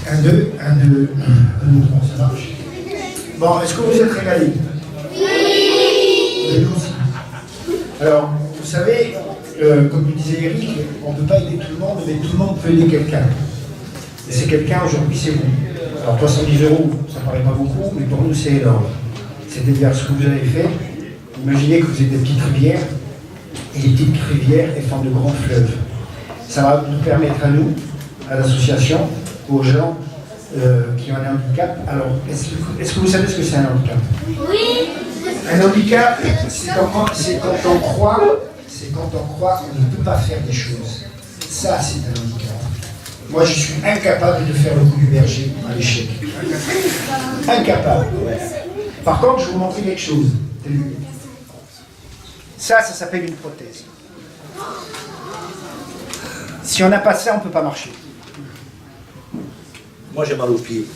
Un, deux, un, deux, un, deux, trois, ça marche. Bon, est-ce que vous êtes régalés? Oui. Nous aussi. Alors, vous savez, comme le disait Eric, on ne peut pas aider tout le monde, mais tout le monde peut aider quelqu'un. Et c'est quelqu'un aujourd'hui, c'est vous. Alors 310 €, ça ne paraît pas beaucoup, mais pour nous c'est énorme. C'est-à-dire ce que vous avez fait, imaginez que vous êtes des petites rivières, et les petites rivières elles font de grands fleuves. Ça va nous permettre à nous, à l'association, aux gens qui ont un handicap. Alors, est-ce que vous savez ce que c'est un handicap? Oui. Un handicap, c'est quand on croit qu'on ne peut pas faire des choses. Ça, c'est un handicap. Moi, je suis incapable de faire le coup du berger à l'échec. Incapable. Par contre, je vais vous montrer quelque chose. Ça s'appelle une prothèse. Si on n'a pas ça, on ne peut pas marcher. Moi, j'ai mal aux pieds.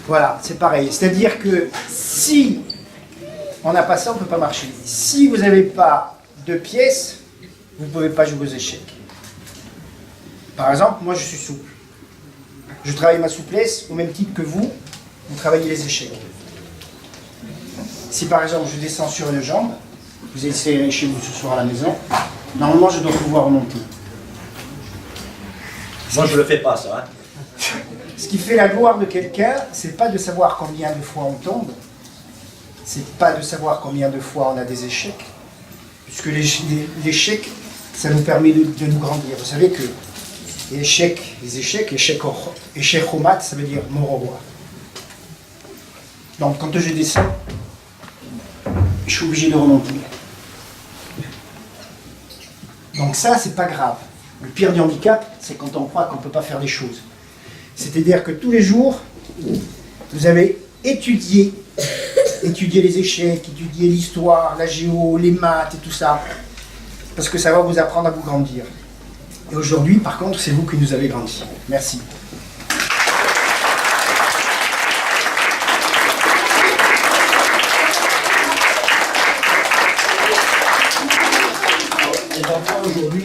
Voilà, c'est pareil. C'est-à-dire que si on n'a pas ça, on ne peut pas marcher. Si vous n'avez pas de pièces, vous ne pouvez pas jouer aux échecs. Par exemple, moi je suis souple. Je travaille ma souplesse au même titre que vous travaillez les échecs. Si par exemple je descends sur une jambe, vous essayerez chez vous ce soir à la maison, normalement je dois pouvoir remonter. Moi, je le fais pas, ça. Hein. Ce qui fait la gloire de quelqu'un, c'est pas de savoir combien de fois on tombe, c'est pas de savoir combien de fois on a des échecs, puisque l'échec, ça nous permet de nous grandir. Vous savez que les échecs au mat, ça veut dire mort au roi. Donc quand je descends, je suis obligé de remonter. Donc ça, c'est pas grave. Le pire du handicap, c'est quand on croit qu'on ne peut pas faire des choses. C'est-à-dire que tous les jours, vous avez étudié les échecs, étudié l'histoire, la géo, les maths et tout ça, parce que ça va vous apprendre à vous grandir. Et aujourd'hui, par contre, c'est vous qui nous avez grandi. Merci. Les enfants aujourd'hui